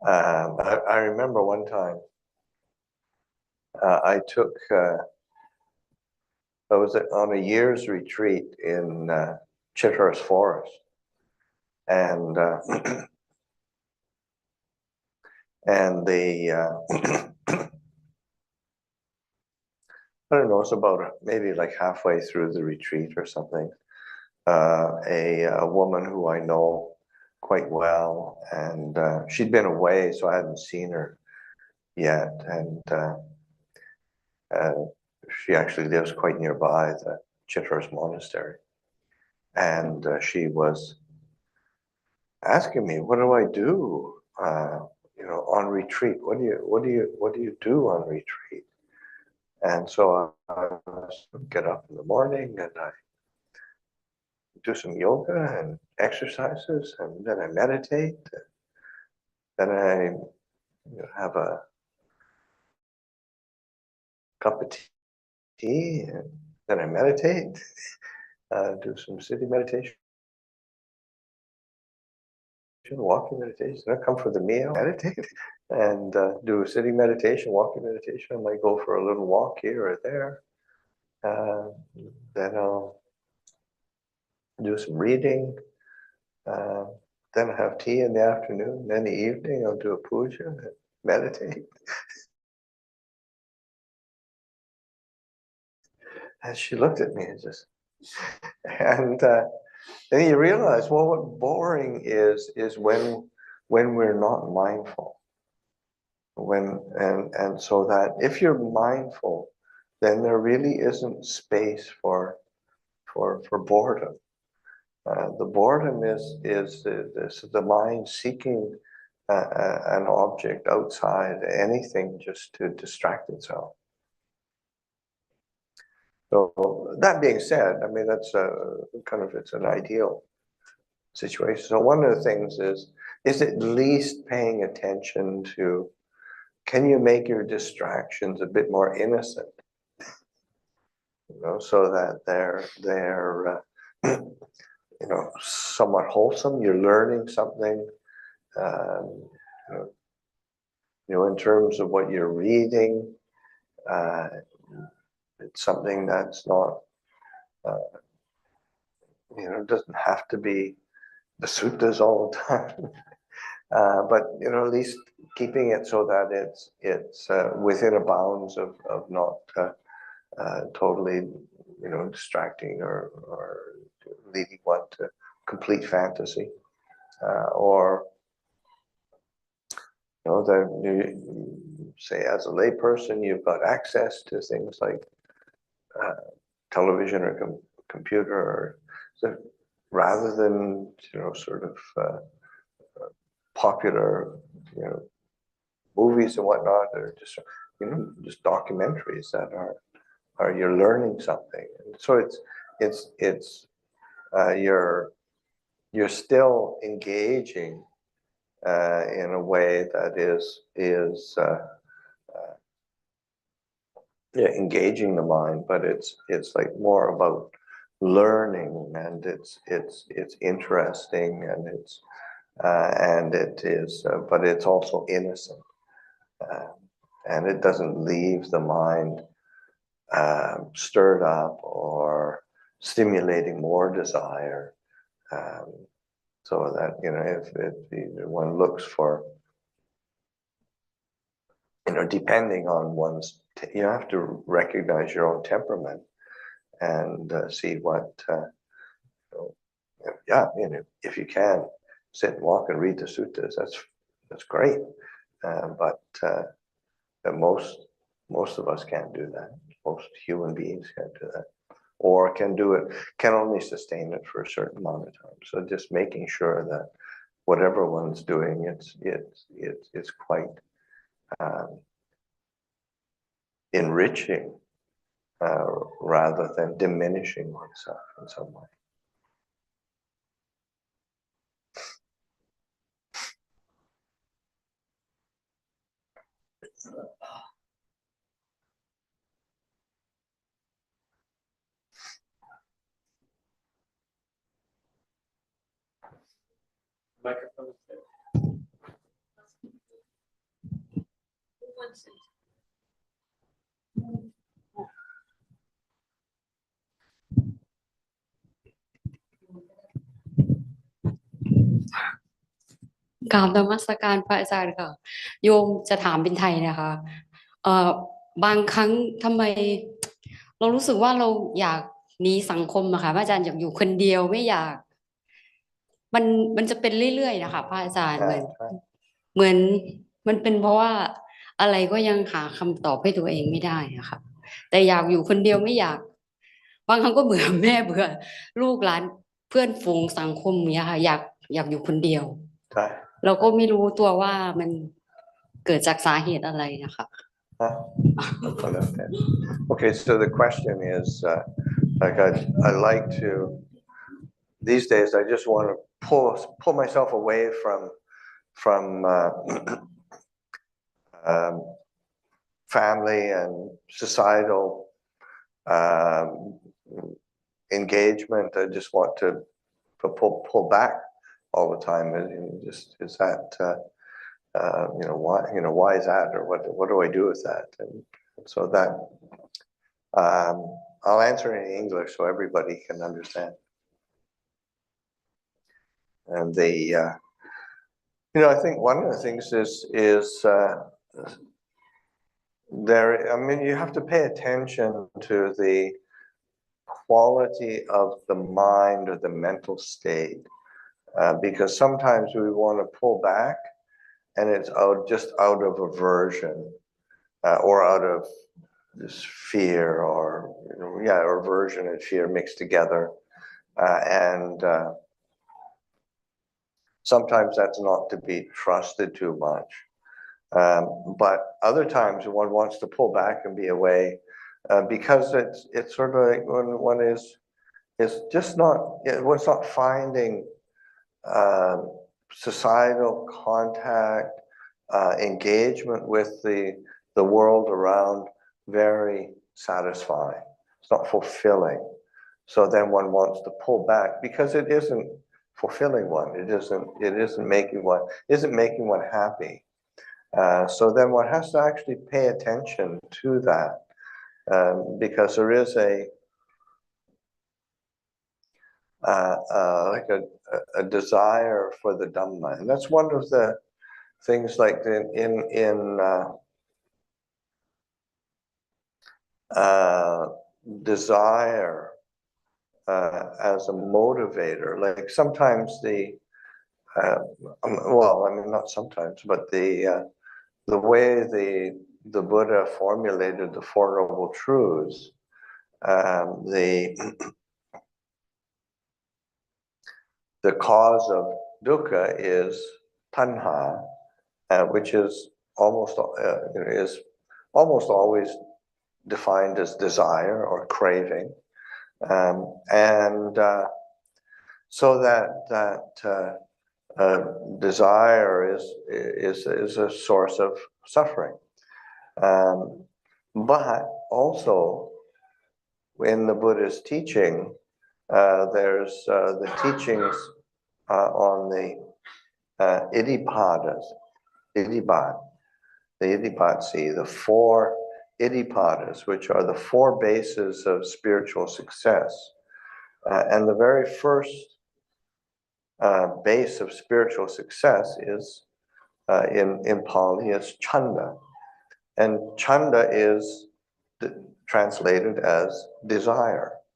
I remember one time I took, I was on a year's retreat in Chitra's Forest, and and the I don't know, it's about maybe like halfway through the retreat or something. A woman who I know quite well, and she'd been away, so I hadn't seen her yet, and she actually lives quite nearby the Chitra's monastery, and she was asking me, "What do I do? On retreat? What do you do on retreat?" And so I get up in the morning and I do some yoga and exercises, and then I meditate. Then I have a cup of tea, and then I meditate, do some sitting meditation, walking meditation. Then I come for the meal, meditate, and do a sitting meditation, walking meditation. I might go for a little walk here or there. Uh, then I'll do some reading. Uh, then I have tea in the afternoon. Then in the evening, I'll do a puja and meditate. And she looked at me and just, and then you realize, well, what boring is when we're not mindful. And so that if you're mindful, then there really isn't space for boredom. The boredom is the mind seeking an object outside, anything just to distract itself. So that being said, I mean, that's it's an ideal situation. So one of the things is at least paying attention to, can you make your distractions a bit more innocent? So that they're somewhat wholesome. You're learning something, um, in terms of what you're reading. It's something that's not, it doesn't have to be the suttas all the time, but at least keeping it so that it's within a bounds of not totally, distracting or leading one to complete fantasy, or that say as a layperson you've got access to things like television or computer, or so rather than sort of popular movies and whatnot, or just documentaries that are you're learning something. And so it's you're still engaging in a way that is engaging the mind, but it's like more about learning, and it's interesting, and it is, but it's also innocent, and it doesn't leave the mind stirred up or stimulating more desire. So that if one looks for, depending on one's, you have to recognize your own temperament and see what, if you can sit and walk and read the suttas, that's great. But most of us can't do that. Most human beings can't do that, or can only sustain it for a certain amount of time. So just making sure that whatever one's doing, it's quite enriching rather than diminishing oneself in some way. Microphone is there. กราบนมัสการพระอาจารย์ค่ะโยมจะถามเป็นไทยนะคะเอ่อบางครั้งทำไมเรารู้สึกว่าเราอยากหนีสังคมอะค่ะพระอาจารย์อยากอยู่คนเดียวไม่อยากมันมันจะเป็นเรื่อยๆนะคะพระอาจารย์เหมือนมันเป็นเพราะว่าอะไรก็ยังหาคำตอบให้ตัวเองไม่ได้อะค่ะแต่อยากอยู่คนเดียวไม่อยากบางครั้งก็เบื่อแม่เบื่อลูกหลานเพื่อนฝูงสังคมเนี้ยค่ะอยากอยู่คนเดียวใช่ เราก็ไม่รู้ตัวว่ามันเกิดจากสาเหตุอะไรนะคะ Okay, so the question is, like I like to, these days I just want to pull myself away from family and societal engagement. I just want to pull back all the time. And just is that why is that, or what do I do with that? And so that I'll answer in English so everybody can understand. And I think one of the things is there. I mean, you have to pay attention to the quality of the mind or the mental state, because sometimes we want to pull back, and it's just out of aversion, or out of this fear, or aversion and fear mixed together, and sometimes that's not to be trusted too much. But other times one wants to pull back and be away, because it's sort of like when one is just not, one's not finding societal contact, engagement with the world around very satisfying. It's not fulfilling. So then one wants to pull back because it isn't fulfilling one. It isn't making one happy. So then one has to actually pay attention to that, because there is like a desire for the Dhamma, and that's one of the things, like in desire as a motivator. Like sometimes well, I mean, not sometimes, but the way the Buddha formulated the Four Noble Truths, the cause of dukkha is tanha, which is almost always defined as desire or craving, and so that desire is a source of suffering, but also in the Buddha's teaching, there's the teachings on the iddhipadas, the iddhipatsi, the four iddhipadas, which are the four bases of spiritual success. And the very first base of spiritual success is, in Pali, it's chanda. And chanda is translated as desire.